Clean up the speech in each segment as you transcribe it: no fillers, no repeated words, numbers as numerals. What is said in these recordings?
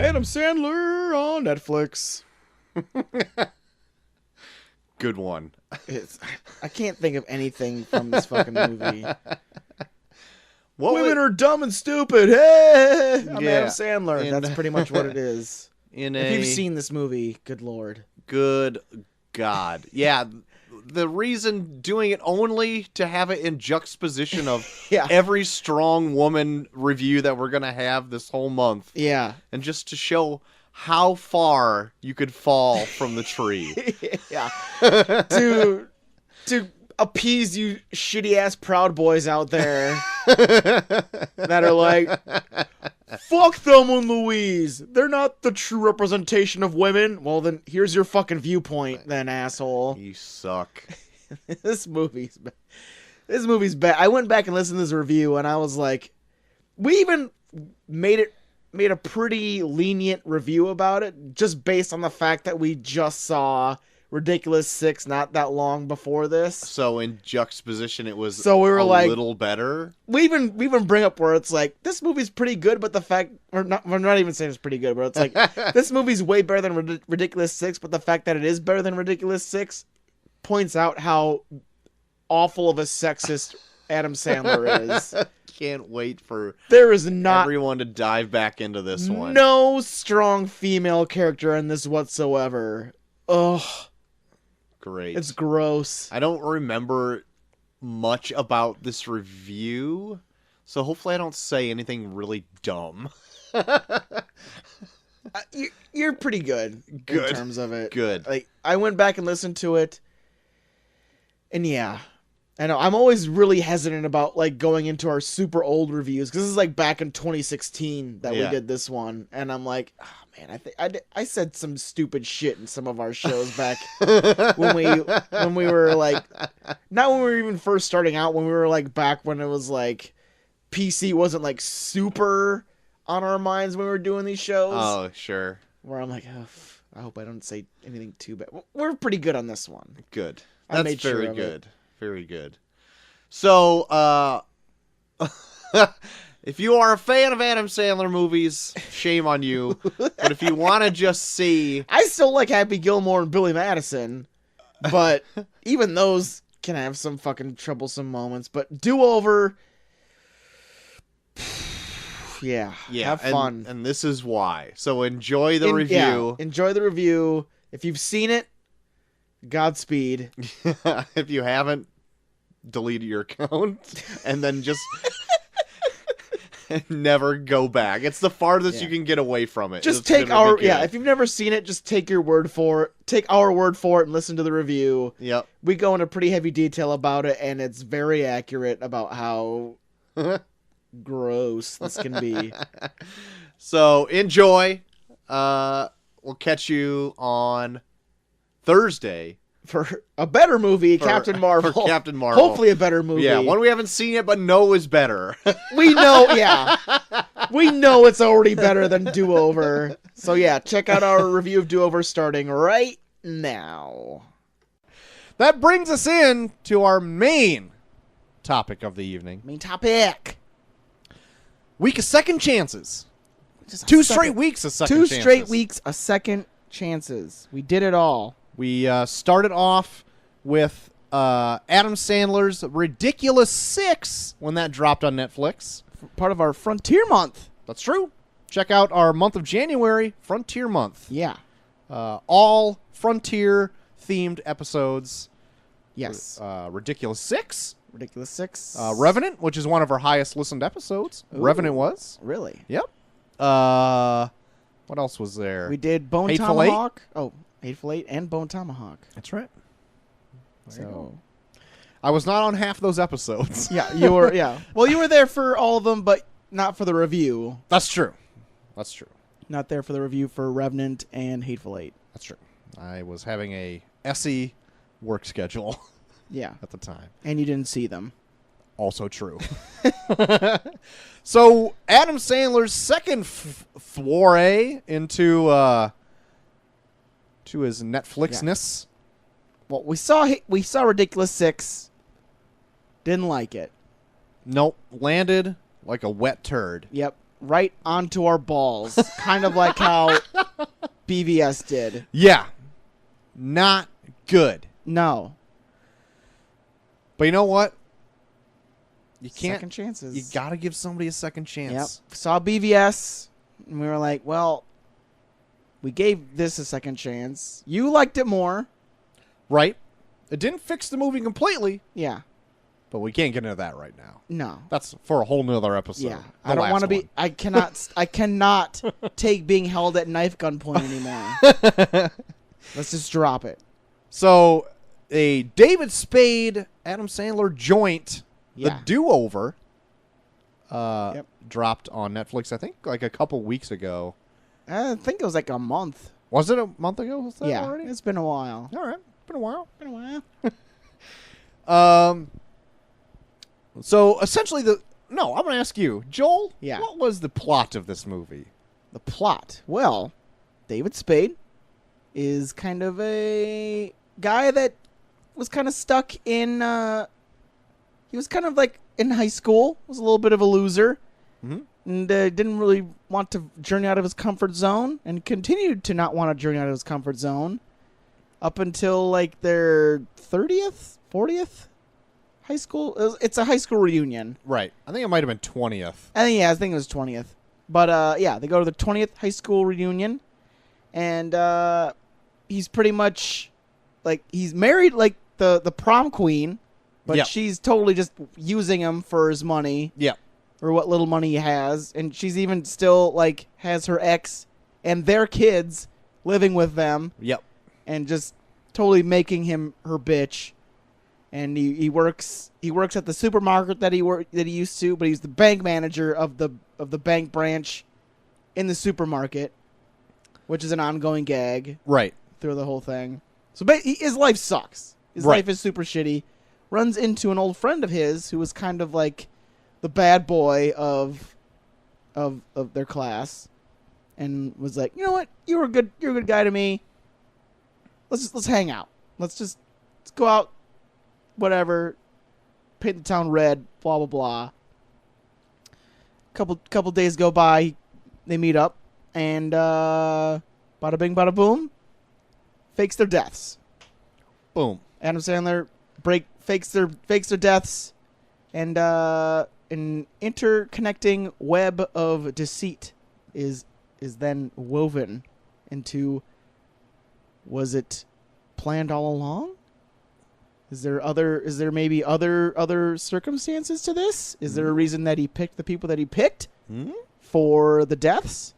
Adam Sandler on Netflix. Good one. I can't think of anything from this fucking movie. Women are dumb and stupid. Hey, I'm Yeah. Adam Sandler. That's pretty much what it is. If you've seen this movie, good lord. Good God. Yeah. The reason doing it only to have it in juxtaposition of every strong woman review that we're going to have this whole month. Yeah. And just to show how far you could fall from the tree. Yeah. to appease you shitty ass Proud Boys out there that are like, fuck Thelma and Louise. They're not the true representation of women. Well, then here's your fucking viewpoint, then, asshole. You suck. This movie's bad. I went back and listened to this review, and I was like, we even made a pretty lenient review about it, just based on the fact that we just saw Ridiculous 6 not that long before this. So in juxtaposition, it was we were a like, little better. We even bring up where it's like, this movie's pretty good, but the fact, we're not even saying it's pretty good, but it's like, this movie's way better than Ridiculous 6, but the fact that it is better than Ridiculous 6 points out how awful of a sexist Adam Sandler is. Can't wait for everyone to dive back into this one. No strong female character in this whatsoever. Ugh. Great. It's gross. I don't remember much about this review, so hopefully I don't say anything really dumb. You're pretty good in terms of it. Good. Like, I went back and listened to it, and yeah, I know I'm always really hesitant about like going into our super old reviews, because this is like back in 2016 that we did this one, and I'm like, oh man, I said some stupid shit in some of our shows back when we were like, not when we were even first starting out, when we were like back when it was like PC wasn't like super on our minds when we were doing these shows. Oh, sure. Where I'm like, oh, I hope I don't say anything too bad. We're pretty good on this one. Good. I That's made sure very of good. Very good. So, if you are a fan of Adam Sandler movies, shame on you. But if you want to just see... I still like Happy Gilmore and Billy Madison, but even those can have some fucking troublesome moments. But Do-Over... Yeah, have fun. And this is why. So enjoy the review. Yeah, enjoy the review. If you've seen it, Godspeed. If you haven't, delete your account and then just never go back. It's the farthest you can get away from it. Just take our if you've never seen it, just take your word for it. Take our word for it and listen to the review. Yep. We go into pretty heavy detail about it, and it's very accurate about how gross this can be. So enjoy. We'll catch you on Thursday for a better movie, Captain Marvel. For Captain Marvel. Hopefully a better movie. Yeah, one we haven't seen yet but know is better. We know, we know it's already better than Do-Over. So yeah, check out our review of Do-Over starting right now. That brings us in to our main topic of the evening. Main topic. Week of second chances. Two straight weeks of second chances. 2 straight weeks of second chances. We did it all. We started off with Adam Sandler's Ridiculous 6 when that dropped on Netflix. Part of our Frontier Month. That's true. Check out our month of January, Frontier Month. Yeah. All Frontier-themed episodes. Yes. Ridiculous 6. Ridiculous 6. Revenant, which is one of our highest listened episodes. Ooh, Revenant was. Really? Yep. What else was there? We did Bone Hateful Tomahawk. Oh, Hateful Eight and Bone Tomahawk. That's right. So I was not on half those episodes. Yeah, you were. Yeah. Well, you were there for all of them, but not for the review. That's true. That's true. Not there for the review for Revenant and Hateful Eight. That's true. I was having a SE work schedule. Yeah. At the time. And you didn't see them. Also true. So, Adam Sandler's second foray into to his Netflixness. Yeah. Well, we saw Ridiculous 6. Didn't like it. Nope. Landed like a wet turd. Yep. right onto our balls, kind of like how BVS did. Yeah. Not good. No. But you know what? You can't. Second chances. You got to give somebody a second chance. Yep. Saw BVS, and we were like, well, we gave this a second chance. You liked it more. Right. It didn't fix the movie completely. Yeah. But we can't get into that right now. No. That's for a whole nother episode. Yeah. I don't want to be. I cannot take being held at knife gunpoint anymore. Let's just drop it. So, a David Spade, Adam Sandler joint, The Do-Over, dropped on Netflix, I think, like a couple weeks ago. I think it was like a month. Was it a month ago? Was that already? It's been a while. All right. Been a while. Been a while. So, essentially, I'm going to ask you, Joel, Yeah. what was the plot of this movie? The plot. Well, David Spade is kind of a guy that was kind of stuck in, he was kind of like in high school, was a little bit of a loser, and didn't really want to journey out of his comfort zone, and continued to not want to journey out of his comfort zone up until like their 30th, 40th high school. It's a high school reunion. Right. I think it might have been 20th. I think it was 20th. But, they go to the 20th high school reunion, and he's pretty much, like, he's married, like, the prom queen, but she's totally just using him for his money. Yeah. Or what little money he has. And she's even still, like, has her ex and their kids living with them. Yep. And just totally making him her bitch. And he works at the supermarket that he used to, but he's the bank manager of the bank branch in the supermarket, which is an ongoing gag through the whole thing. So his life sucks. His life is super shitty. Runs into an old friend of his who was kind of like the bad boy of their class, and was like, you know what, you're a good guy to me. Let's hang out. Let's go out. Whatever, paint the town red, blah, blah, blah. Couple days go by, they meet up, and bada bing, bada boom, fakes their deaths. Boom. Adam Sandler fakes their deaths, and an interconnecting web of deceit is then woven into, was it planned all along? Is there maybe other circumstances to this? Is there a reason that he picked the people that he picked for the deaths?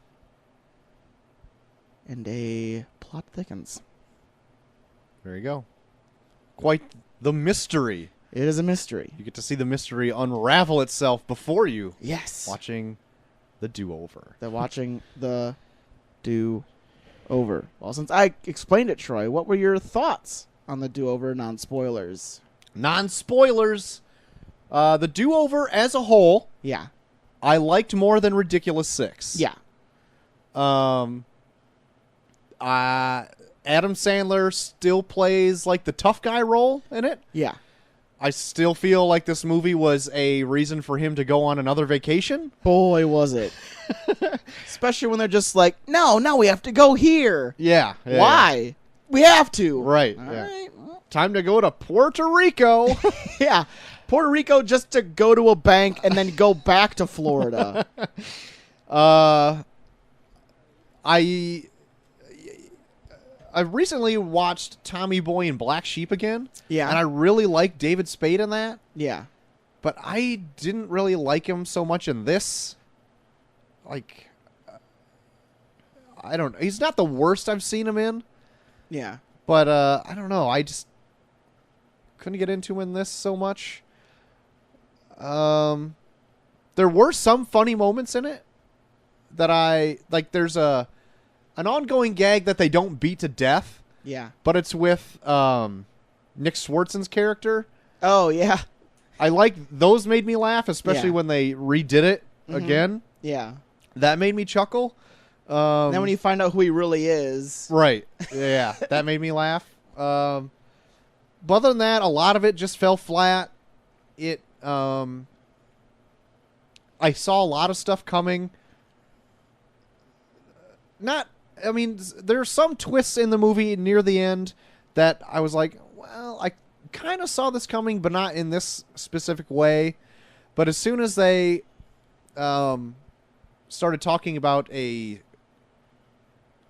And a plot thickens. There you go. Quite the mystery. It is a mystery. You get to see the mystery unravel itself before you. Yes. Watching The Do-Over. Watching The Do-Over. Well, since I explained it, Troy, what were your thoughts on The Do-Over, non-spoilers? Non-spoilers. The Do-Over as a whole, yeah, I liked more than Ridiculous Six. Yeah. Adam Sandler still plays like the tough guy role in it. Yeah. I still feel like this movie was a reason for him to go on another vacation. Boy, was it. Especially when they're just like, no, we have to go here. Yeah. Why? We have to. Right. All right. Well. Time to go to Puerto Rico. Yeah. Puerto Rico just to go to a bank and then go back to Florida. I recently watched Tommy Boy and Black Sheep again. Yeah. And I really like David Spade in that. Yeah. But I didn't really like him so much in this. Like, I don't know. He's not the worst I've seen him in. Yeah. But, I don't know. I just couldn't get into him in this so much. There were some funny moments in it that there's an ongoing gag that they don't beat to death. Yeah. But it's with Nick Swartzen's character. Oh, yeah. I like those, made me laugh, especially when they redid it again. Yeah. That made me chuckle. And then when you find out who he really is. Right. Yeah. That made me laugh. But other than that, a lot of it just fell flat. I saw a lot of stuff coming I mean, there's some twists in the movie near the end that I was like, well, I kind of saw this coming, but not in this specific way. But as soon as they started talking about a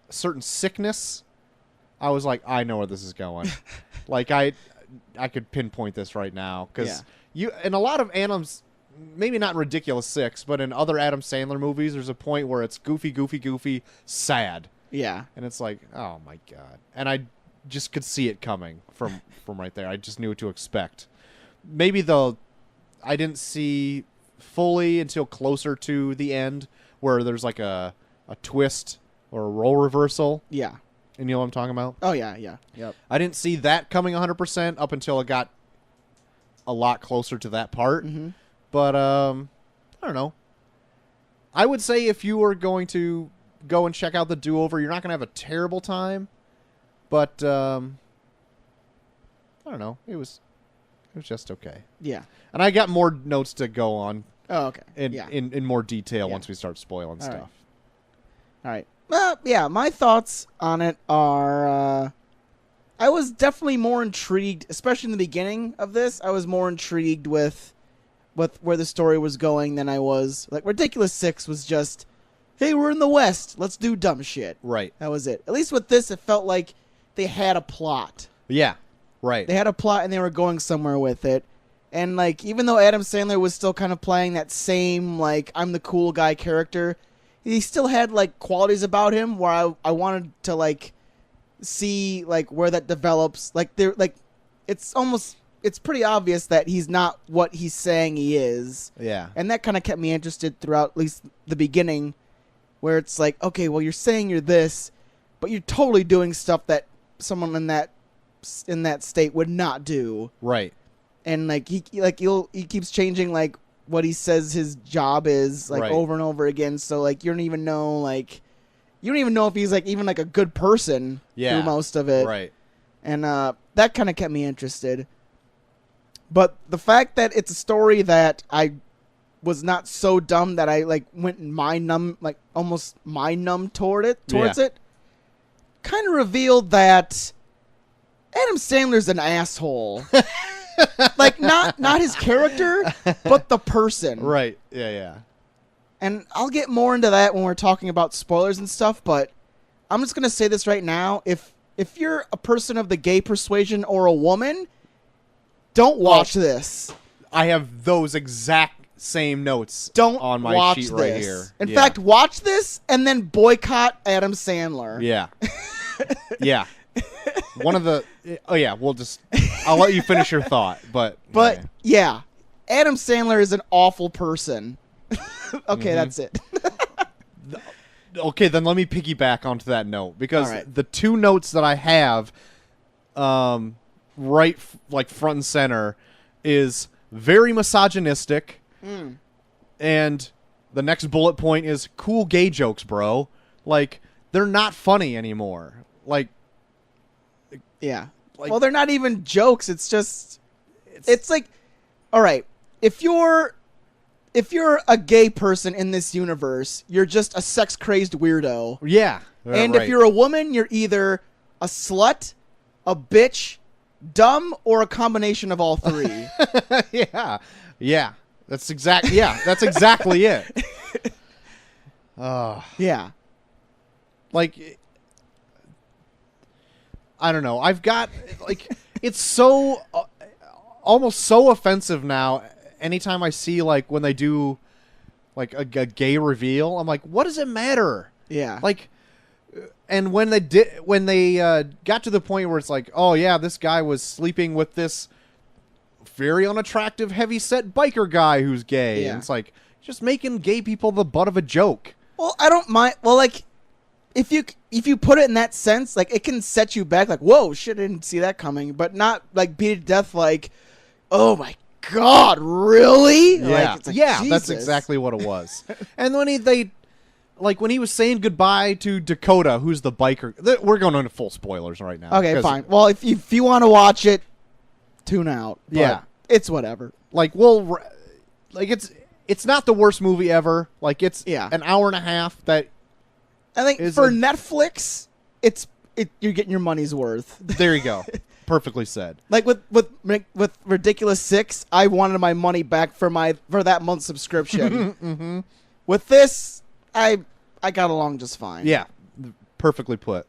certain sickness, I was like, I know where this is going. Like, I could pinpoint this right now. Because in a lot of Adam's, maybe not in Ridiculous Six, but in other Adam Sandler movies, there's a point where it's goofy, sad. Yeah. And it's like, oh my God. And I just could see it coming from right there. I just knew what to expect. Maybe I didn't see fully until closer to the end where there's like a twist or a role reversal. Yeah. And you know what I'm talking about? Oh, yeah. Yep. I didn't see that coming 100% up until it got a lot closer to that part. Mm-hmm. But, I don't know. I would say if you were going to go and check out The Do-Over, you're not going to have a terrible time. But, I don't know. It was just okay. Yeah. And I got more notes to go on. Oh, okay. In more detail once we start spoiling stuff. All right. Well, yeah, my thoughts on it are, I was definitely more intrigued, especially in the beginning of this. I was more intrigued with where the story was going than I was. Like, Ridiculous Six was just, hey, we're in the West. Let's do dumb shit. Right. That was it. At least with this, it felt like they had a plot. Yeah. Right. They had a plot and they were going somewhere with it. And, like, even though Adam Sandler was still kind of playing that same, like, I'm the cool guy character, he still had, like, qualities about him where I wanted to, like, see, like, where that develops. Like, it's pretty obvious that he's not what he's saying he is. Yeah. And that kind of kept me interested throughout at least the beginning, where it's like, okay, well, you're saying you're this, but you're totally doing stuff that someone in that state would not do. Right. And, like, he keeps changing, like, what he says his job is, like, over and over again. So, like, you don't even know if he's, like, even, like, a good person through most of it. Right. And that kind of kept me interested. But the fact that it's a story that I was not so dumb that I, like, went almost mind numb towards it, kind of revealed that Adam Sandler's an asshole. Like, not his character, but the person. Right. Yeah. And I'll get more into that when we're talking about spoilers and stuff, but I'm just going to say this right now. If you're a person of the gay persuasion or a woman, don't watch this. I have those exact same notes on my watch sheet this. right here. In fact, watch this and then boycott Adam Sandler. Yeah. Yeah. One of the... Oh, yeah. I'll let you finish your thought, but... yeah. Adam Sandler is an awful person. Okay, that's it. Okay, then let me piggyback onto that note, because the two notes that I have right front and center is very misogynistic, and the next bullet point is cool gay jokes, bro. Like, they're not funny anymore. Like... Yeah. Like, well, they're not even jokes. It's just, it's like, all right, if you're a gay person in this universe, you're just a sex crazed weirdo. Yeah. And if you're a woman, you're either a slut, a bitch, dumb, or a combination of all three. Yeah. Yeah. That's exactly it. Yeah. Like, I don't know. I've got, like, it's so, almost so offensive now. Anytime I see, like, when they do, like, a gay reveal, I'm like, what does it matter? Yeah. Like, and when they got to the point where it's like, oh yeah, this guy was sleeping with this very unattractive, heavy-set biker guy who's gay. Yeah. And it's like, just making gay people the butt of a joke. Well, I don't mind. Well, like, if you put it in that sense, like, it can set you back, like, whoa, shit, I didn't see that coming, but not, like, beat it to death, like, oh my God, really? Yeah, like, yeah, that's exactly what it was. And when when he was saying goodbye to Dakota, who's the biker, we're going into full spoilers right now. Okay, fine. Well, if you want to watch it, tune out. But yeah, it's whatever. Like, it's not the worst movie ever. Like, it's an hour and a half that I think for Netflix, you're getting your money's worth. There you go. Perfectly said. Like with Ridiculous 6, I wanted my money back for that month's subscription. Mm-hmm. With this, I got along just fine. Yeah, perfectly put.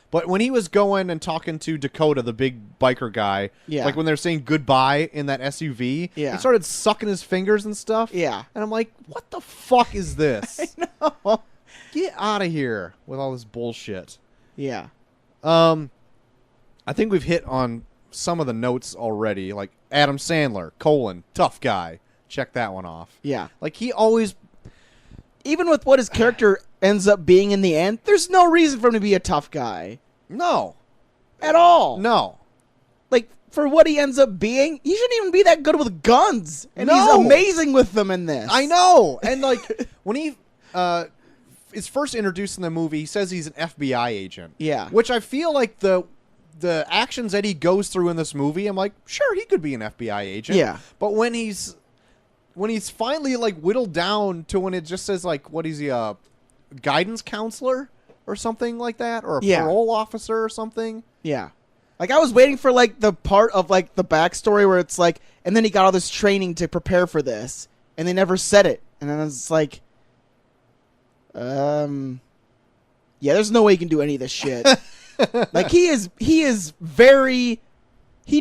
But when he was going and talking to Dakota, the big biker guy, like when they're saying goodbye in that SUV, he started sucking his fingers and stuff. Yeah. And I'm like, what the fuck is this? I know. Get out of here with all this bullshit. Yeah. I think we've hit on some of the notes already, like Adam Sandler, tough guy. Check that one off. Yeah. Like he always... Even with what his character ends up being in the end, there's no reason for him to be a tough guy. No. At all. No. Like, for what he ends up being, he shouldn't even be that good with guns. And he's amazing with them in this. I know. And, like, when he is first introduced in the movie, he says he's an FBI agent. Yeah. Which I feel like the actions that he goes through in this movie, I'm like, sure, he could be an FBI agent. Yeah. But when he's finally, like, whittled down to when it just says, like, what is he, a guidance counselor or something like that? Or a parole officer or something? Yeah. Like, I was waiting for, like, the part of, like, the backstory where it's like, and then he got all this training to prepare for this, and they never said it. And then it's like, yeah, there's no way he can do any of this shit. Like, he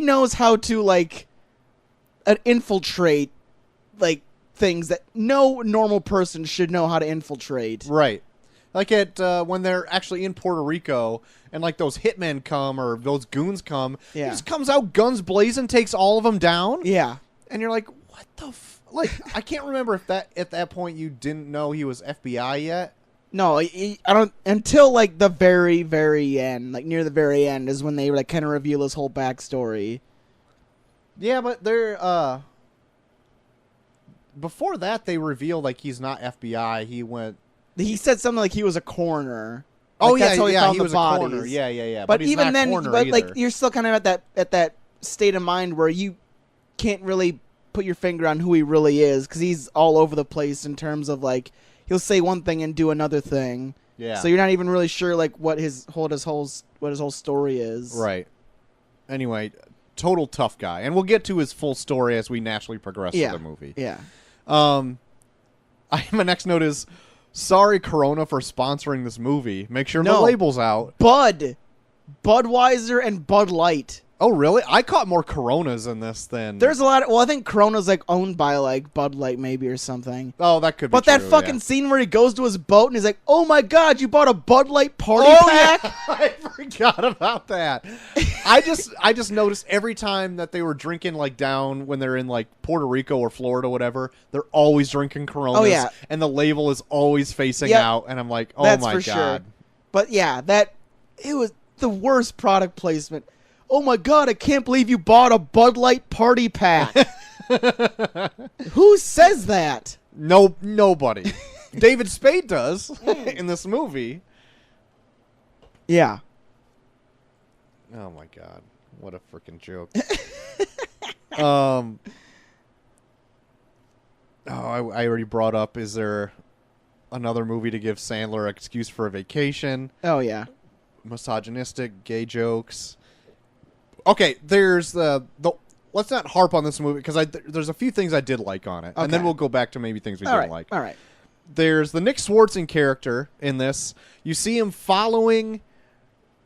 knows how to, like, infiltrate, like, things that no normal person should know how to infiltrate. Right. Like when they're actually in Puerto Rico and, like, those hitmen come or those goons come, he just comes out guns blazing, takes all of them down. Yeah. And you're like, what the like, I can't remember if that at that point you didn't know he was FBI yet. No, I don't, until, like, the very, very end, like, near the very end is when they, like, kind of reveal his whole backstory. Yeah, but they're, before that, they reveal, like, he's not FBI. He said something like he was a coroner. Oh, like, yeah, that's how he was bodies. a coroner. Yeah. But he's even not then, coroner but, either. like, you're still kind of at that state of mind where you can't really put your finger on who he really is, because he's all over the place in terms of, like, he'll say one thing and do another thing. Yeah. So you're not even really sure, like, what his whole story is. Right. Anyway, total tough guy, and we'll get to his full story as we naturally progress through the movie. Yeah. My next note is, sorry, Corona, for sponsoring this movie. Make sure the label's out. Budweiser and Bud Light. Oh, really? I caught more Coronas in this than... There's a lot of... Well, I think Corona's, like, owned by, like, Bud Light maybe or something. Oh, that could be But true, that fucking scene where he goes to his boat and he's like, oh, my God, you bought a Bud Light party pack? Yeah. I forgot about that. I just noticed every time that they were drinking, like, down when they're in, like, Puerto Rico or Florida or whatever, they're always drinking Coronas. Oh, yeah. And the label is always facing out. And I'm like, oh, that's my for God. Sure. But, yeah, it was the worst product placement. Oh, my God, I can't believe you bought a Bud Light party pack. Who says that? No, nobody. David Spade does in this movie. Yeah. Oh, my God. What a freaking joke. I already brought up, is there another movie to give Sandler an excuse for a vacation? Oh, yeah. Misogynistic, gay jokes. Okay, there's the let's not harp on this movie, because there's a few things I did like on it, and then we'll go back to maybe things we didn't like. All right. There's the Nick Swartzen character in this. You see him following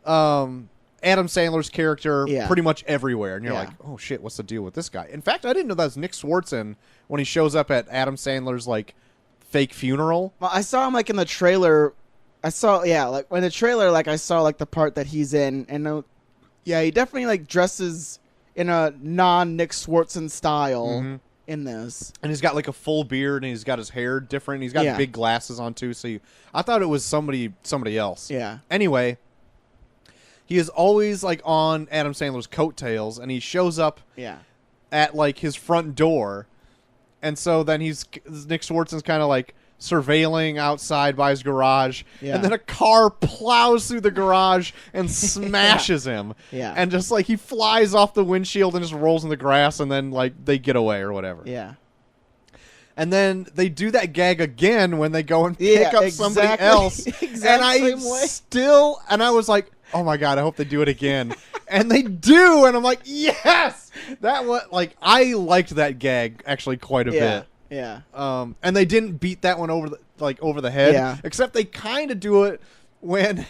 Adam Sandler's character pretty much everywhere, and you're like, oh shit, what's the deal with this guy? In fact, I didn't know that was Nick Swartzen when he shows up at Adam Sandler's, like, fake funeral. Well, I saw him, like, in the trailer. I saw the trailer, like, I saw, like, the part that he's in, and yeah, he definitely, like, dresses in a non-Nick Swartzen style in this. And he's got, like, a full beard, and he's got his hair different. He's got big glasses on, too. So I thought it was somebody else. Yeah. Anyway, he is always, like, on Adam Sandler's coattails, and he shows up at, like, his front door. And so then Nick Swartzen's kind of, like, surveilling outside by his garage, and then a car plows through the garage and smashes him. Yeah. And just, like, he flies off the windshield and just rolls in the grass, and then, like, they get away or whatever. Yeah. And then they do that gag again when they go and pick up somebody else. And I was like, oh my God, I hope they do it again. And they do, and I'm like, yes! I liked that gag actually quite a bit. Yeah. And they didn't beat that one over the head. Yeah. Except they kind of do it when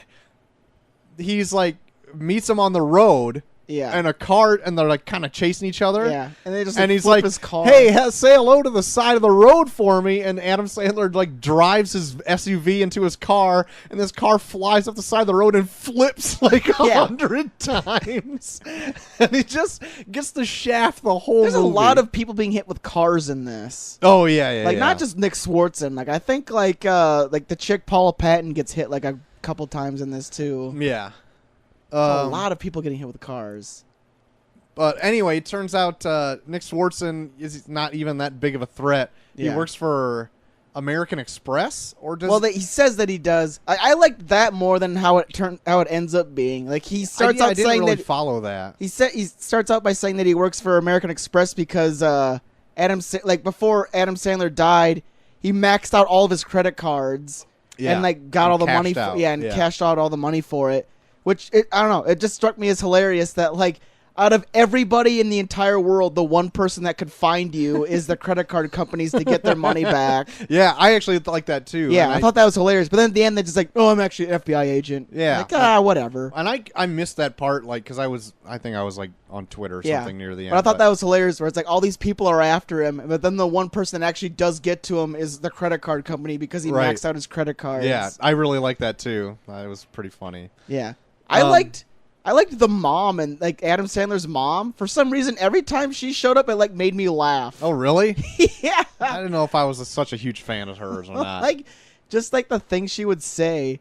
he's like meets him on the road. Yeah. And a car, and they're like kind of chasing each other. Yeah. And they just he's flip like, his car. hey, say hello to the side of the road for me. And Adam Sandler like drives his SUV into his car, and this car flies up the side of the road and flips like 100 times. And he just gets the shaft the whole There's movie. a lot of people being hit with cars in this. Oh yeah. Like not just Nick Swartzen. Like I think like the chick Paula Patton gets hit like a couple times in this too. Yeah. A lot of people getting hit with cars. But anyway, it turns out Nick Swartzen is not even that big of a threat. Yeah. He works for American Express, or does? Well, he says that he does. I liked that more than how it ends up being. Like he starts out I didn't saying really that follow that. he starts out by saying that he works for American Express because before Adam Sandler died, he maxed out all of his credit cards and like got all the money and cashed out all the money for it. Which, I don't know, it just struck me as hilarious that, like, out of everybody in the entire world, the one person that could find you is the credit card companies to get their money back. Yeah, I actually like that, too. Yeah, I thought that was hilarious. But then at the end, they're just like, oh, I'm actually an FBI agent. Yeah. Like, whatever. And I missed that part, like, because I think I was, like, on Twitter or something near the end. But I thought that was hilarious, where it's like, all these people are after him, but then the one person that actually does get to him is the credit card company because he maxed out his credit cards. Yeah, I really like that, too. It was pretty funny. Yeah. I liked the mom and like Adam Sandler's mom. For some reason, every time she showed up, it like made me laugh. Oh, really? Yeah. I didn't know if I was such a huge fan of hers or not. Like, just like the things she would say.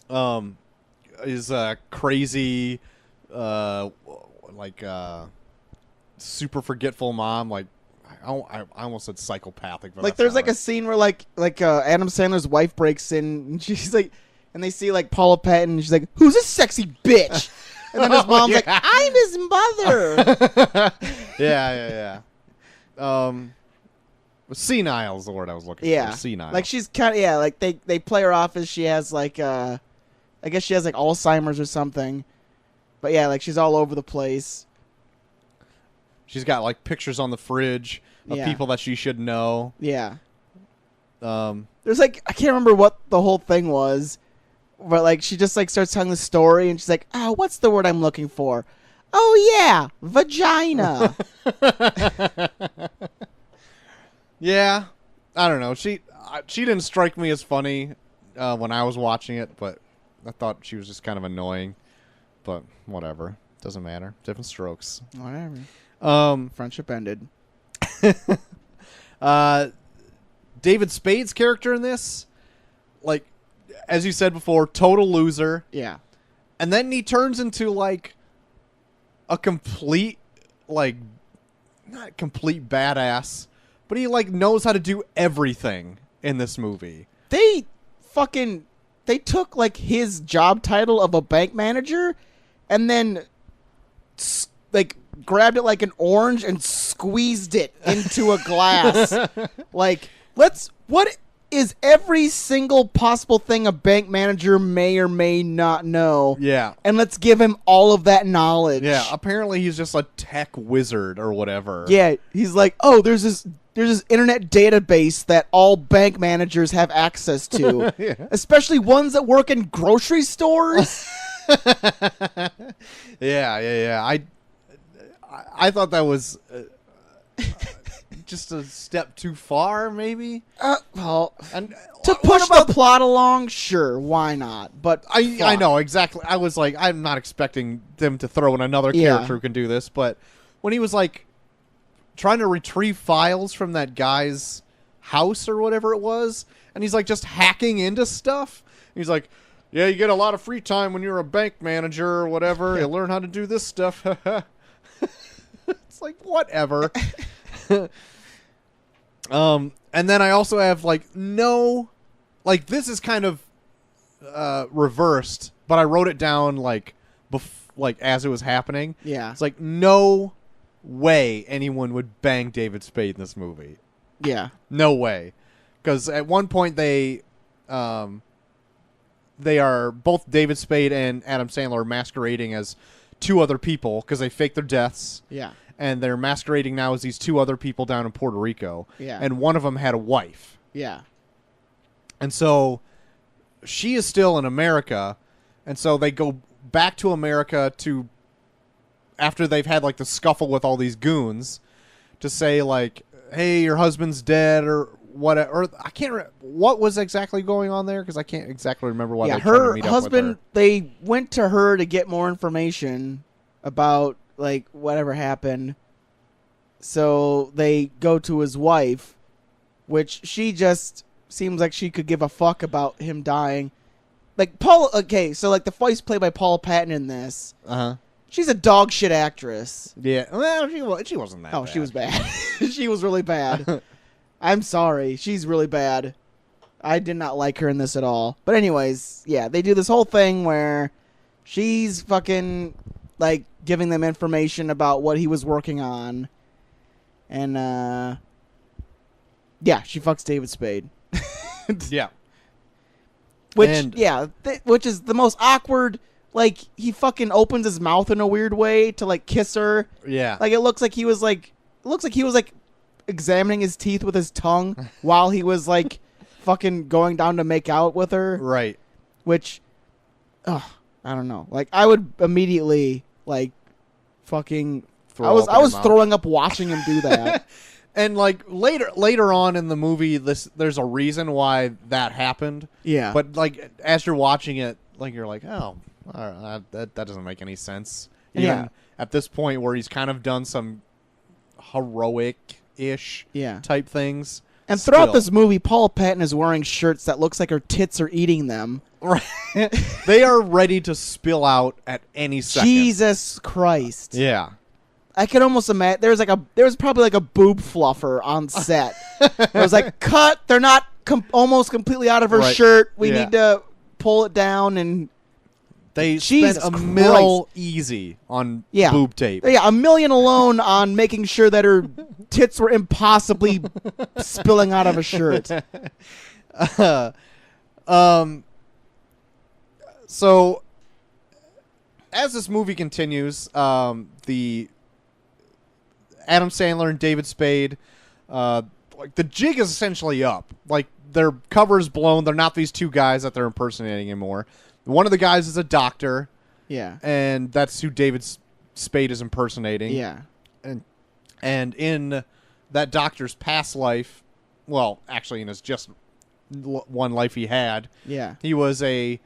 Is crazy, super forgetful mom. Like, I almost said psychopathic. But like, there's like a scene where like Adam Sandler's wife breaks in and she's like. And they see, like, Paula Patton, and she's like, who's this sexy bitch? And then his mom's like, I'm his mother. Yeah. Senile is the word I was looking for. Senile. Like, she's kind of, like, they play her off as she has, like, I guess she has, like, Alzheimer's or something. But, yeah, like, she's all over the place. She's got, like, pictures on the fridge of people that she should know. Yeah. There's, like, I can't remember what the whole thing was. But, like, she just, like, starts telling the story, and she's like, oh, what's the word I'm looking for? Oh, yeah, vagina. Yeah. I don't know. She didn't strike me as funny when I was watching it, but I thought she was just kind of annoying. But whatever. Doesn't matter. Different strokes. Whatever. Friendship ended. David Spade's character in this, like, as you said before, total loser. Yeah. And then he turns into, like, a complete, like, not complete badass, but he, like, knows how to do everything in this movie. They took, like, his job title of a bank manager and then, like, grabbed it like an orange and squeezed it into a glass. Like, what is every single possible thing a bank manager may or may not know? Yeah. And let's give him all of that knowledge. Yeah, apparently he's just a tech wizard or whatever. Yeah, he's like, oh, there's this internet database that all bank managers have access to. Yeah. Especially ones that work in grocery stores. Yeah. I thought that was just a step too far, maybe. Well, and to push the plot along, sure, why not? But I know exactly. I was like, I'm not expecting them to throw in another character who can do this, but when he was like trying to retrieve files from that guy's house or whatever it was, and he's like just hacking into stuff, he's like, yeah, you get a lot of free time when you're a bank manager or whatever. You learn how to do this stuff. It's like, whatever. And then I also have this is kind of reversed, but I wrote it down like as it was happening. Yeah. It's like no way anyone would bang David Spade in this movie. Yeah. No way. Because at one point they are both David Spade and Adam Sandler masquerading as two other people because they faked their deaths. Yeah. And they're masquerading now as these two other people down in Puerto Rico. Yeah. And one of them had a wife. Yeah. And so she is still in America. And so they go back to America to, after they've had like the scuffle with all these goons, to say like, hey, your husband's dead or whatever. Or I can't what was exactly going on there because I can't exactly remember why they her to meet husband, up with her. They went to her to get more information about like whatever happened. So they go to his wife, which she just seems like she could give a fuck about him dying. Like so like the voice played by Paula Patton in this. She's a dog shit actress. Yeah, well, she wasn't that. Oh, bad. She was bad. She was really bad. I'm sorry, she's really bad. I did not like her in this at all. But anyways, yeah, they do this whole thing where she's fucking like giving them information about what he was working on, and yeah, she fucks David Spade. Yeah. Which is the most awkward. Like, he fucking opens his mouth in a weird way to like kiss her. Yeah. Like it looks like he was like examining his teeth with his tongue while he was like fucking going down to make out with her. Right. Which, I don't know. Like I would immediately like fucking. I was throwing up watching him do that. And like later on in the movie, there's a reason why that happened. Yeah. But like as you're watching it, like you're like, oh, all right, that doesn't make any sense. Even at this point where he's kind of done some heroic-ish type things. And throughout this movie, Paula Patton is wearing shirts that looks like her tits are eating them. Right. They are ready to spill out at any second. Jesus Christ. Yeah. I could almost imagine there was probably like a boob fluffer on set. It was like, cut. They're not almost completely out of her shirt. We need to pull it down, and they spent $1 million easy on boob tape. Yeah, $1 million alone on making sure that her tits were impossibly spilling out of a shirt. So as this movie continues, the Adam Sandler and David Spade, like the jig is essentially up. Like their cover's blown. They're not these two guys that they're impersonating anymore. One of the guys is a doctor. Yeah. And that's who David Spade is impersonating. Yeah. And in that doctor's past life, well, actually in his just one life he had, he was a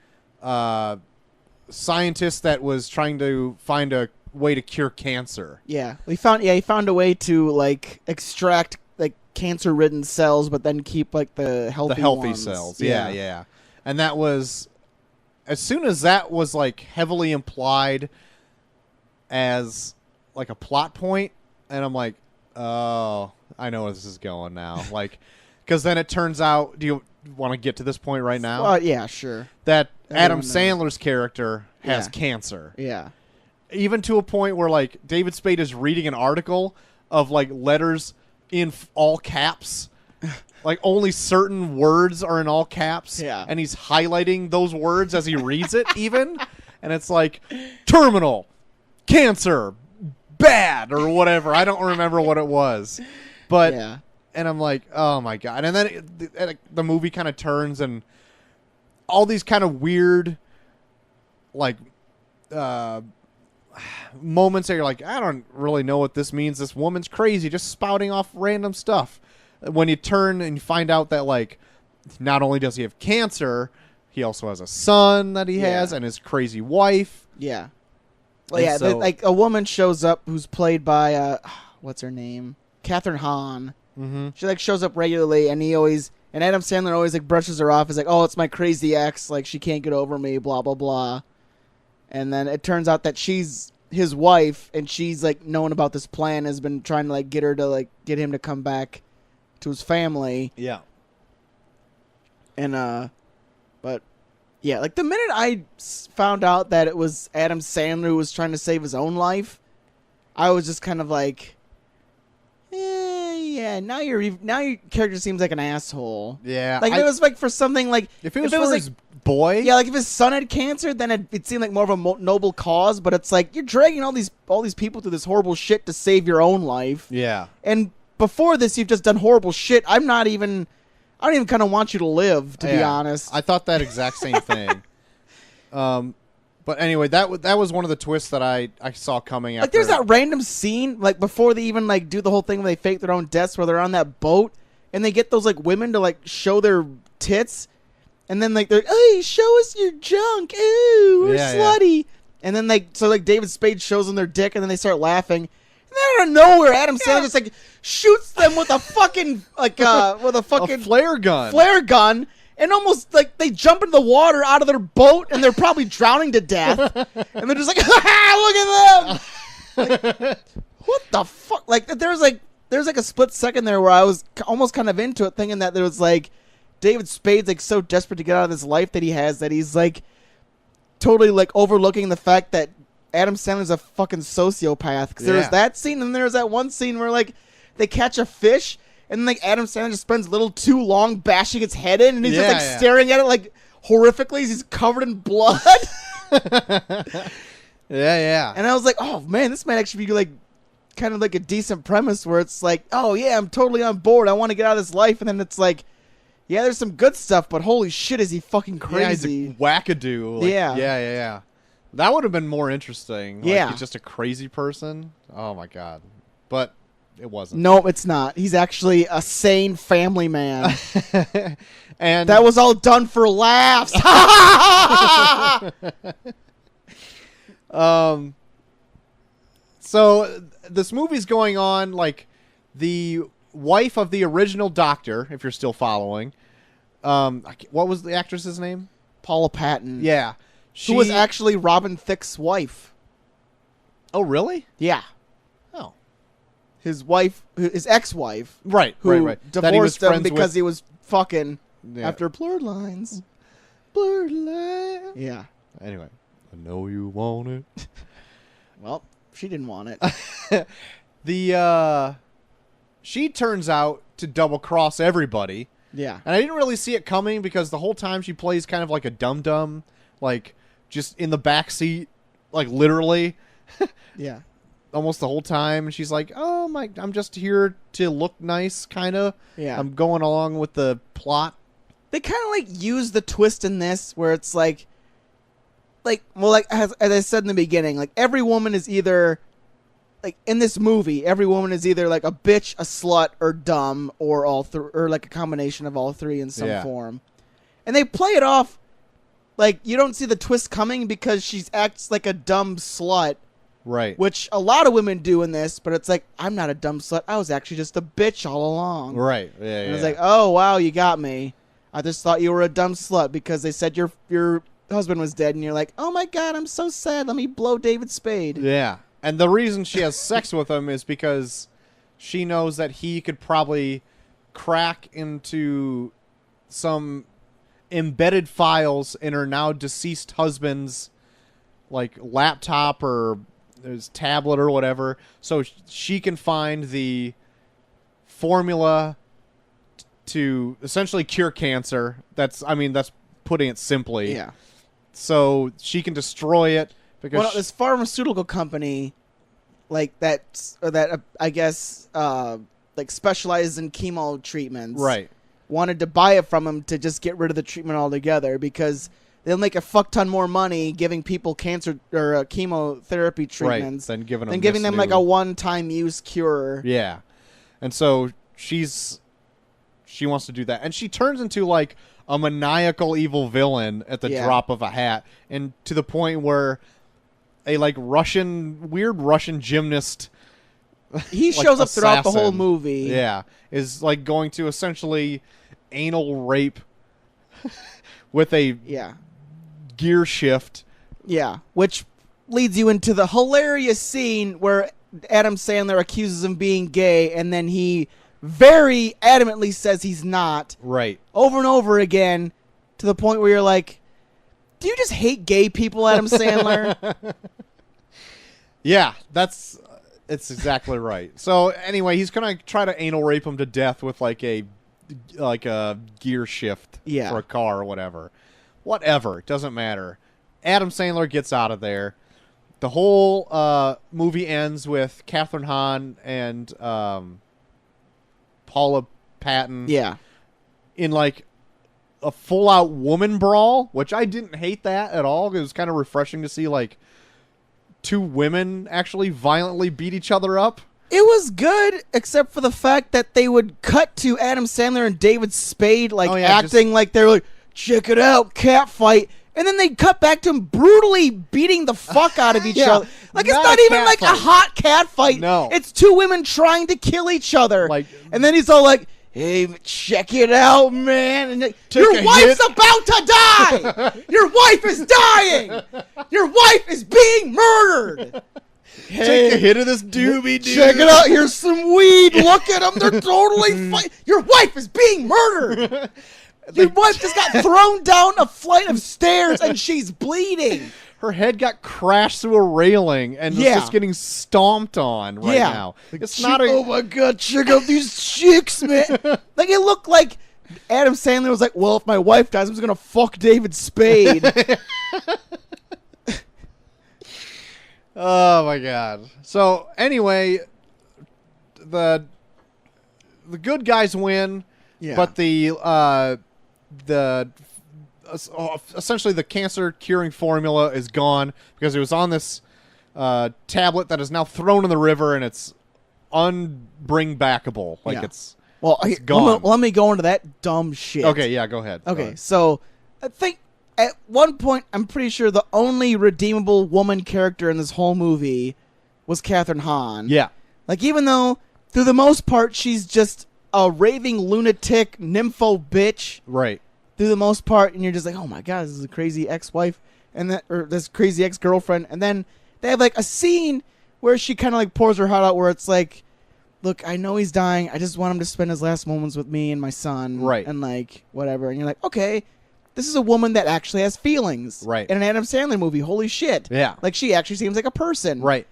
scientist that was trying to find a way to cure cancer. Yeah. He found a way to like extract like cancer-ridden cells but then keep like the healthy ones. Cells. Yeah. And that was, as soon as that was like heavily implied as like a plot point, and I'm like, oh, I know where this is going now. Like, because then it turns out, do you want to get to this point right now? Yeah, sure. That Adam Sandler's character has cancer. Yeah. Even to a point where like David Spade is reading an article of like letters in all caps. Like only certain words are in all caps. Yeah. And he's highlighting those words as he reads it even. And it's like terminal, cancer, bad, or whatever. I don't remember what it was. But and I'm like, oh my God. And then the movie kind of turns and all these kind of weird like moments that you're like, I don't really know what this means. This woman's crazy, just spouting off random stuff. When you turn and you find out that like not only does he have cancer, he also has a son that he has and his crazy wife. Yeah. Well, like a woman shows up who's played by what's her name? Catherine Hahn. Mm-hmm. She like shows up regularly, and Adam Sandler always like brushes her off. He's like, "Oh, it's my crazy ex. Like she can't get over me." Blah blah blah. And then it turns out that she's his wife, and she's like known about this plan, has been trying to like get him to come back to his family. Yeah. And but yeah, like the minute I found out that it was Adam Sandler who was trying to save his own life, I was just kind of like, yeah. Now your character seems like an asshole. Yeah, like it was like for something like if it was for his boy. Yeah, like if his son had cancer, then it seemed like more of a noble cause. But it's like you're dragging all these people through this horrible shit to save your own life. Yeah, and before this, you've just done horrible shit. I don't even kind of want you to live, to be honest. I thought that exact same thing. But anyway, that was one of the twists that I saw coming after. Like, there's that random scene, like, before they even, like, do the whole thing where they fake their own deaths, where they're on that boat, and they get those, like, women to, like, show their tits, and then, like, they're like, hey, show us your junk, ooh, we're slutty. And then, like, so, like, David Spade shows them their dick, and then they start laughing. And then out of nowhere, Adam Sandler just, like, shoots them with a fucking, like, with a fucking... a flare gun. Flare gun. And almost, like, they jump into the water out of their boat, and they're probably drowning to death. And they're just like, ha, look at them! Like, what the fuck? Like, there's a split second there where I was almost kind of into it, thinking that there was, like, David Spade's, like, so desperate to get out of this life that he has that he's, like, totally, like, overlooking the fact that Adam Sandler's a fucking sociopath. Because there was that scene, and there was that one scene where, like, they catch a fish, and like Adam Sandler just spends a little too long bashing its head in, and he's just like staring at it like horrifically as he's covered in blood. Yeah. And I was like, oh man, this might actually be like kind of like a decent premise where it's like, oh yeah, I'm totally on board. I want to get out of this life. And then it's like, yeah, there's some good stuff, but holy shit, is he fucking crazy? Yeah, he's a wackadoo. Like, yeah. That would have been more interesting. Like, he's just a crazy person. Oh my god. But it wasn't. No, it's not. He's actually a sane family man. And that was all done for laughs. So this movie's going on, like, the wife of the original doctor, if you're still following. What was the actress's name? Paula Patton. Yeah. Who was actually Robin Thicke's wife. Oh, really? Yeah. Oh. His wife, his ex-wife, right, divorced him because he was fucking after blurred lines. Blurred lines. Yeah. Anyway, I know you want it. Well, she didn't want it. She turns out to double cross everybody. Yeah. And I didn't really see it coming because the whole time she plays kind of like a dum-dum, like just in the back seat, like literally. Yeah. Almost the whole time. And she's like, oh my, I'm just here to look nice, kind of. Yeah. I'm going along with the plot. They kind of like use the twist in this where it's like as I said in the beginning, like every woman is either, like in this movie, every woman is either like a bitch, a slut, or dumb, or all or like a combination of all three in some form. And they play it off like you don't see the twist coming because she acts like a dumb slut. Right. Which a lot of women do in this, but it's like, I'm not a dumb slut. I was actually just a bitch all along. Right. Yeah. And it's like, oh, wow, you got me. I just thought you were a dumb slut because they said your husband was dead, and you're like, oh my god, I'm so sad. Let me blow David Spade. Yeah. And the reason she has sex with him is because she knows that he could probably crack into some embedded files in her now deceased husband's like laptop or his tablet or whatever, so she can find the formula to essentially cure cancer. That's putting it simply. Yeah. So she can destroy it because this pharmaceutical company, like I guess like specializes in chemo treatments. Right. Wanted to buy it from him to just get rid of the treatment altogether because they'll make a fuck ton more money giving people cancer or chemotherapy treatments than giving them like a one-time use cure. Yeah. And so she wants to do that. And she turns into like a maniacal evil villain at the drop of a hat, and to the point where a like weird Russian gymnast he like shows up throughout the whole movie. Yeah. Is like going to essentially anal rape with a gear shift. Yeah, which leads you into the hilarious scene where Adam Sandler accuses him of being gay, and then he very adamantly says he's not. Right. Over and over again, to the point where you're like, do you just hate gay people, Adam Sandler? Yeah, that's... It's exactly right. So anyway, he's gonna try to anal rape him to death with like a gear shift for a car or whatever. Whatever, it doesn't matter. Adam Sandler gets out of there. The whole movie ends with Catherine Hahn and Paula Patton. Yeah. In like a full-out woman brawl, which I didn't hate that at all. It was kind of refreshing to see like two women actually violently beat each other up. It was good, except for the fact that they would cut to Adam Sandler and David Spade acting like they're like, check it out, cat fight. And then they cut back to him brutally beating the fuck out of each other. Like, it's not even like a hot cat fight. No. It's two women trying to kill each other. And then he's all like, hey, check it out, man. And your wife's about to die. Your wife is dying. Your wife is being murdered. Hey, take a hit of this doobie, dude. Check it out. Here's some weed. Look at them. They're totally fine. Your wife is being murdered. Your wife just got thrown down a flight of stairs and she's bleeding. Her head got crashed through a railing and is just getting stomped on right now. It's not oh my God, check out these chicks, man. Like, it looked like Adam Sandler was like, well, if my wife dies, I'm just going to fuck David Spade. Oh my God. So anyway, the good guys win, but essentially the cancer curing formula is gone because it was on this tablet that is now thrown in the river and it's unbring-backable. It's gone. Let me go into that dumb shit. Okay, yeah, go ahead. Okay, so I think at one point, I'm pretty sure the only redeemable woman character in this whole movie was Catherine Hahn. Yeah. Like, even though, through the most part, she's just a raving lunatic nympho bitch. Right. Through the most part, and you're just like, oh my God, this is a crazy ex-wife, or this crazy ex-girlfriend. And then they have, like, a scene where she kind of, like, pours her heart out where it's like, look, I know he's dying. I just want him to spend his last moments with me and my son. Right. And, like, whatever. And you're like, okay. This is a woman that actually has feelings. Right. In an Adam Sandler movie. Holy shit. Yeah. Like, she actually seems like a person. Right.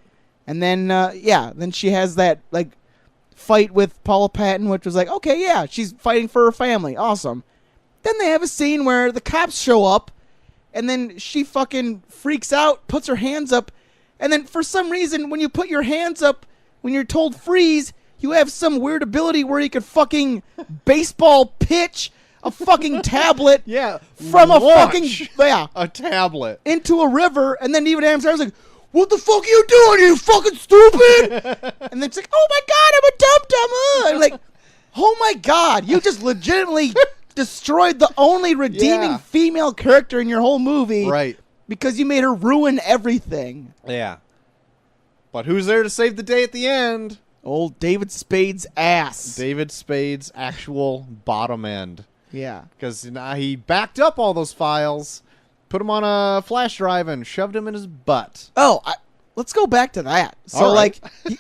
And then, then she has that, like, fight with Paula Patton, which was like, okay, yeah, she's fighting for her family. Awesome. Then they have a scene where the cops show up, and then she fucking freaks out, puts her hands up, and then for some reason, when you put your hands up, when you're told freeze, you have some weird ability where you could fucking baseball pitch a fucking tablet from a fucking a tablet into a river, and then even Adam Sandler's like, what the fuck are you doing, you fucking stupid? And then it's like, oh my God, I'm a dum-dum. And like, oh my God, you just legitimately destroyed the only redeeming female character in your whole movie. Right. Because you made her ruin everything. Yeah. But who's there to save the day at the end? Old David Spade's ass. David Spade's actual bottom end. Yeah. Because he backed up all those files, put them on a flash drive, and shoved them in his butt. Oh, let's go back to that. So,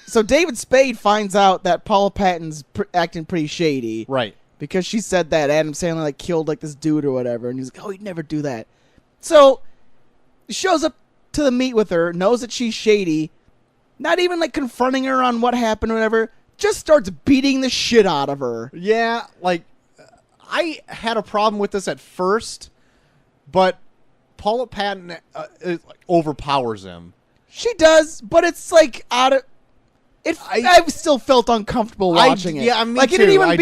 so David Spade finds out that Paula Patton's acting pretty shady. Right. Because she said that Adam Sandler, like, killed, like, this dude or whatever. And he's like, oh, he'd never do that. So, he shows up to the meet with her, knows that she's shady, not even, like, confronting her on what happened or whatever, just starts beating the shit out of her. Yeah, like, I had a problem with this at first, but Paula Patton overpowers him. She does, but it's like I still felt uncomfortable watching it. Yeah, me like, too. He didn't even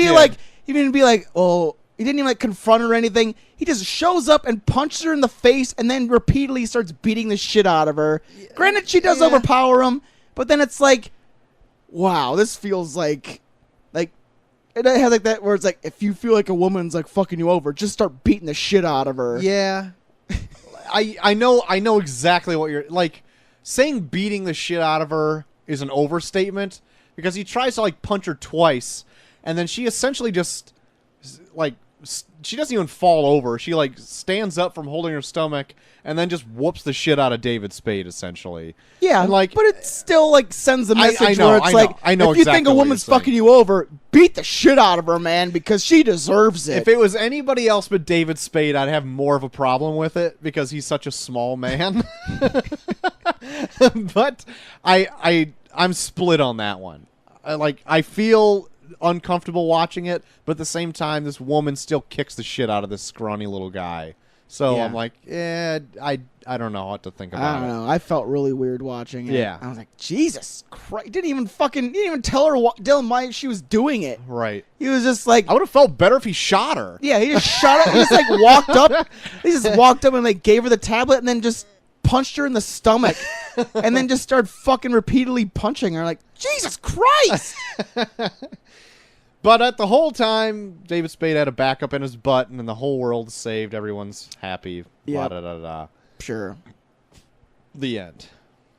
be like, oh, he didn't even like confront her or anything. He just shows up and punches her in the face, and then repeatedly starts beating the shit out of her. Granted, she does overpower him, but then it's like, wow, this feels like. It has like that where it's like, if you feel like a woman's like fucking you over, just start beating the shit out of her. Yeah. I know exactly what you're like. Saying beating the shit out of her is an overstatement because he tries to like punch her twice, and then she essentially just like she doesn't even fall over. She like stands up from holding her stomach and then just whoops the shit out of David Spade essentially. Yeah, and like, but it still like sends a message I know, where it's I know if you exactly think a woman's fucking you over, beat the shit out of her, man, because she deserves it. If it was anybody else but David Spade, I'd have more of a problem with it because he's such a small man. But I I'm split on that one. I feel uncomfortable watching it, but at the same time, this woman still kicks the shit out of this scrawny little guy. So I'm like, I don't know what to think about it. I don't know. I felt really weird watching it. Yeah. I was like, Jesus Christ. Didn't even tell her Dylan why she was doing it. Right. He was just like, I would have felt better if he shot her. Yeah, he just shot her. He just like walked up. He just walked up and like gave her the tablet and then just punched her in the stomach. And then just started fucking repeatedly punching her. Like, Jesus Christ. But at the whole time, David Spade had a backup in his butt, and then the whole world's saved. Everyone's happy. Yeah. Da. Sure. The end.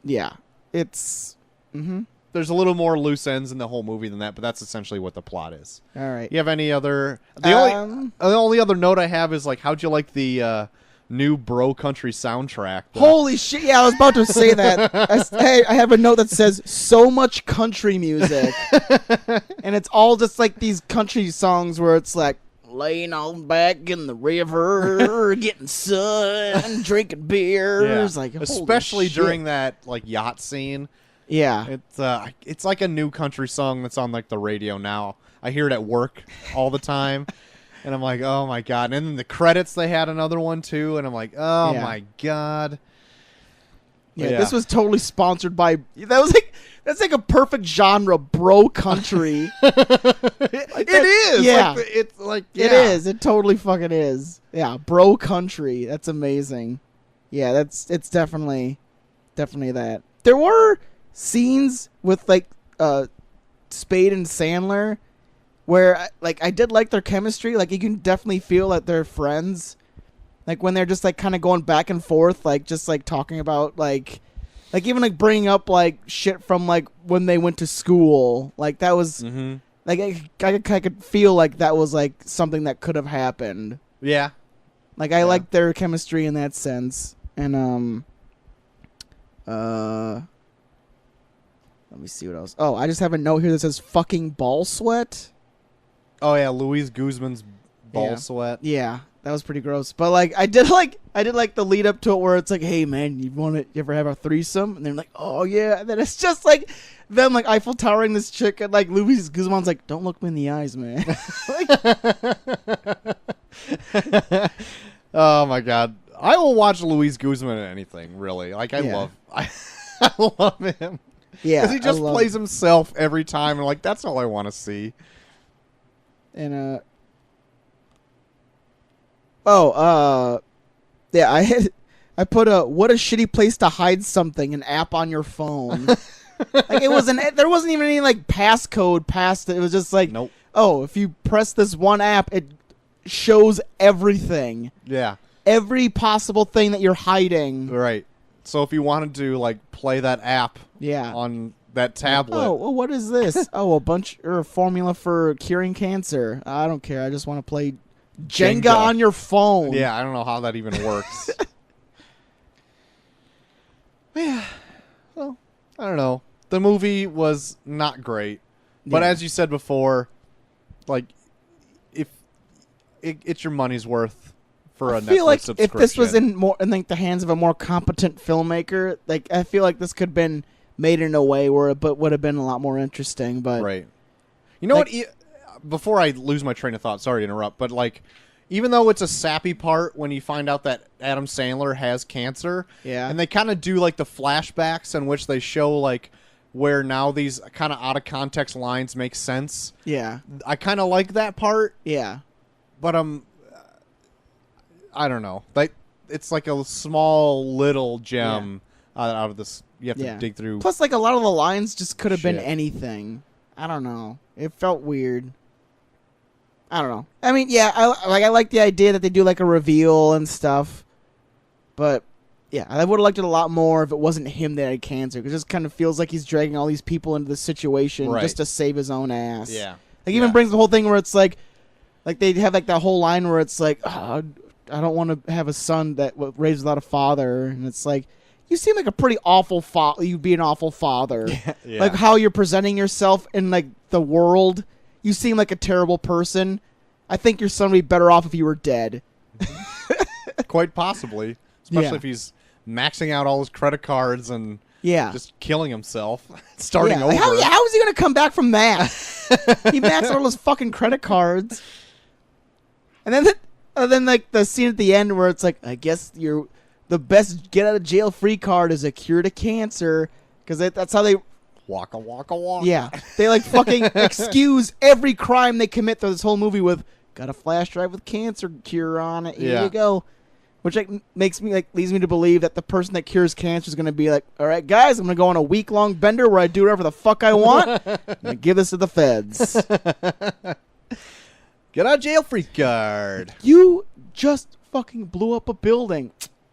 Yeah. It's... Mm-hmm. There's a little more loose ends in the whole movie than that, but that's essentially what the plot is. All right. You have any other... The only other note I have is, like, how'd you like the new Bro Country soundtrack? Holy shit, yeah, I was about to say that. I have a note that says, so much country music. And it's all just, like, these country songs where it's, like, laying on back in the river, getting sun, drinking beers. Yeah. Like, especially holy shit. during that, like, yacht scene. Yeah. It's like a new country song that's on like the radio now. I hear it at work all the time, and I'm like, oh my god! And then the credits they had another one too, and I'm like, oh my god. Yeah, this was totally sponsored by. That's like a perfect genre, bro country. It is. Yeah, It is. It totally fucking is. Yeah, bro country. That's amazing. Yeah, it's definitely that. There were scenes with like Spade and Sandler where like I did like their chemistry. Like you can definitely feel that they're friends. Like when they're just like kind of going back and forth, like just like talking about like even like bringing up like shit from like when they went to school. Like that was like I could feel like that was like something that could have happened. Yeah. Like I like their chemistry in that sense. And let me see what else. Oh, I just have a note here that says fucking ball sweat. Oh yeah, Louise Guzman's ball sweat. Yeah, that was pretty gross. But like I did like the lead up to it where it's like, hey man, you ever have a threesome? And they're like, oh yeah. And then it's just like them like Eiffel Towering this chick and like Louise Guzman's like, don't look me in the eyes, man. Oh my god. I will watch Louise Guzman in anything, really. Like I love him. Yeah. Because he just plays himself every time and like that's all I want to see. And yeah, I put what a shitty place to hide something, an app on your phone. Like there wasn't even any like passcode past it. It was just like, nope. Oh, if you press this one app, it shows everything. Yeah. Every possible thing that you're hiding. Right. So if you wanted to like play that app on that tablet. Oh, well, what is this? A formula for curing cancer. I don't care. I just want to play Jenga on your phone. Yeah, I don't know how that even works. Yeah. Well, I don't know. The movie was not great. But as you said before, like if it's your money's worth for a Netflix feel like subscription. If this was in like the hands of a more competent filmmaker, like I feel like this could have been made in a way where it would have been a lot more interesting. But right. You know what? Before I lose my train of thought, sorry to interrupt, but like, even though it's a sappy part when you find out that Adam Sandler has cancer, and they kind of do like the flashbacks in which they show like where now these kind of out of context lines make sense. Yeah, I kind of like that part. Yeah, but I don't know. Like it's like a small little gem out of this. You have to dig through. Plus, like a lot of the lines just could have been anything. I don't know. It felt weird. I don't know. I mean, yeah, I like the idea that they do like a reveal and stuff, but yeah, I would have liked it a lot more if it wasn't him that had cancer. Because it just kind of feels like he's dragging all these people into this situation just to save his own ass. Yeah, like even brings the whole thing where it's like they have like that whole line where it's like, oh, I don't want to have a son that raised without a father, and it's like, you seem like a pretty awful father. You'd be an awful father. Yeah. Like how you're presenting yourself in like the world. You seem like a terrible person. I think your son would be better off if you were dead. Quite possibly. Especially if he's maxing out all his credit cards and Yeah. Just killing himself, starting over. How is he going to come back from that? He maxed out all his fucking credit cards. And then like the scene at the end where it's like, I guess the best get out of jail free card is a cure to cancer, because that's how they waka waka waka. Yeah, they like fucking excuse every crime they commit through this whole movie with got a flash drive with cancer cure on it. Here you go. Which like leads me to believe that the person that cures cancer is going to be like, all right, guys, I'm going to go on a week-long bender where I do whatever the fuck I want. I'm going to give this to the feds. Get out of jail free card. You just fucking blew up a building.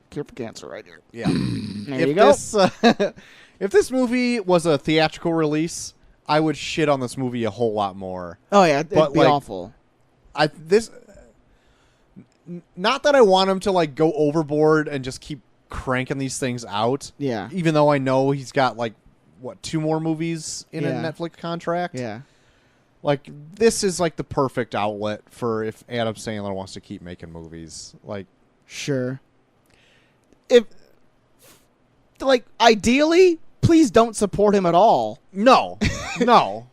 Cure for cancer right here. Yeah. There you go. If this movie was a theatrical release, I would shit on this movie a whole lot more. Oh, yeah. It'd be awful. Not that I want him to like go overboard and just keep cranking these things out. Yeah. Even though I know he's got like, 2 more movies in a Netflix contract? Yeah. Like, this is like the perfect outlet for if Adam Sandler wants to keep making movies. Like, sure. Ideally, please don't support him at all. No.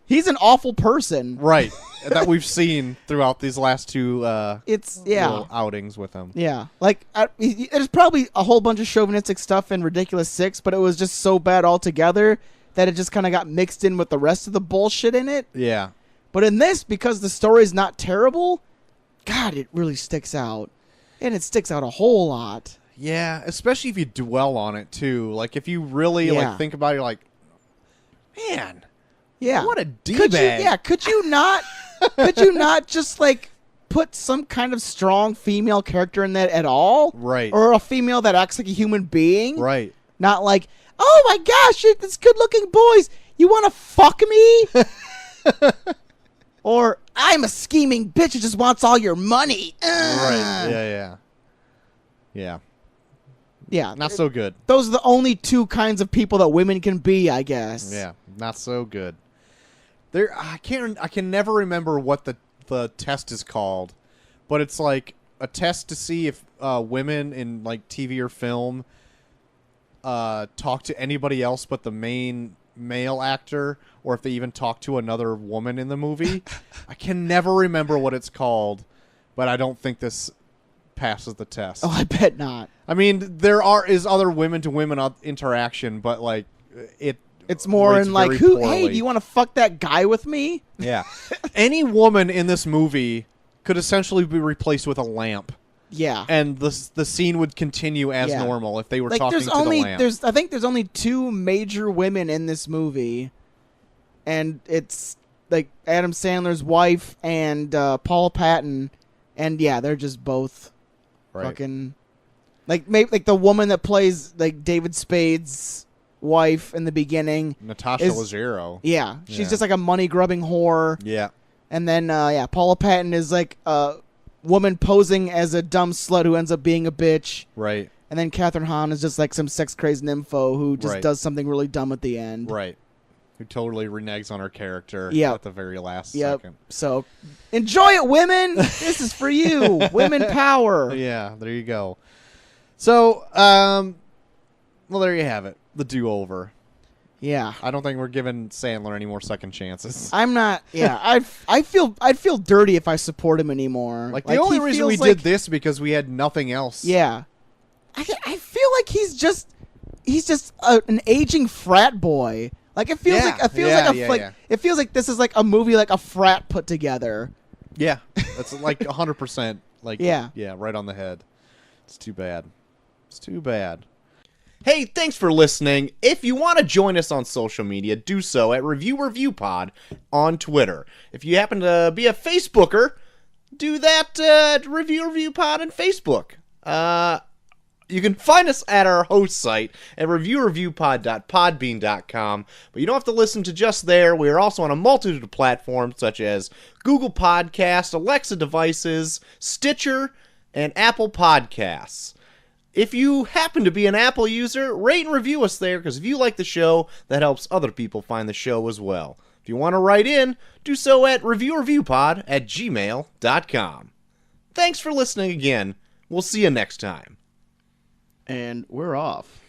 He's an awful person. Right. That we've seen throughout these last 2 little outings with him. Yeah. Like, there's probably a whole bunch of chauvinistic stuff in Ridiculous Six, but it was just so bad altogether that it just kind of got mixed in with the rest of the bullshit in it. Yeah. But in this, because the story's not terrible, God, it really sticks out. And it sticks out a whole lot. Yeah, especially if you dwell on it, too. Like, if you really like think about it, you're like, man, what a D-bag. Could you not just, like, put some kind of strong female character in that at all? Right. Or a female that acts like a human being? Right. Not like, oh my gosh, this good-looking boys. You want to fuck me? Or, I'm a scheming bitch who just wants all your money. Right. Yeah. Yeah. Not so good. Those are the only 2 kinds of people that women can be, I guess. Yeah. Not so good. I can never remember what the test is called, but it's like a test to see if women in like TV or film talk to anybody else but the main male actor, or if they even talk to another woman in the movie. I can never remember what it's called, but I don't think this passes the test. Oh, I bet not. I mean, there is other women to women interaction, but like it's more in like, hey, do you want to fuck that guy with me? Yeah. Any woman in this movie could essentially be replaced with a lamp. Yeah. And the scene would continue as normal if they were talking to the lamp. I think there's only 2 major women in this movie. And it's like Adam Sandler's wife and Paula Patton. And yeah, they're just both fucking like the woman that plays like David Spade's wife in the beginning. Natasha Leggero. Yeah. She's just like a money grubbing whore. Yeah. And then Paula Patton is like a woman posing as a dumb slut who ends up being a bitch. Right. And then Catherine Hahn is just like some sex crazed nympho who just does something really dumb at the end. Right. Who totally reneges on her character at the very last second. So enjoy it, women. This is for you. Women power. Yeah, there you go. So, well, there you have it. The Do-Over. Yeah. I don't think we're giving Sandler any more second chances. I'm not. Yeah. I'd feel dirty if I support him anymore. Like the only reason we did this because we had nothing else. Yeah. I feel like he's just an aging frat boy. Like it feels it feels like this is like a movie like a frat put together. Yeah. That's like 100% like right on the head. It's too bad. It's too bad. Hey, thanks for listening. If you want to join us on social media, do so at ReviewReviewPod on Twitter. If you happen to be a Facebooker, do that at ReviewReviewPod on Facebook. You can find us at our host site at reviewreviewpod.podbean.com, but you don't have to listen to just there. We are also on a multitude of platforms such as Google Podcasts, Alexa devices, Stitcher, and Apple Podcasts. If you happen to be an Apple user, rate and review us there, because if you like the show, that helps other people find the show as well. If you want to write in, do so at reviewreviewpod@gmail.com. Thanks for listening again. We'll see you next time. And we're off.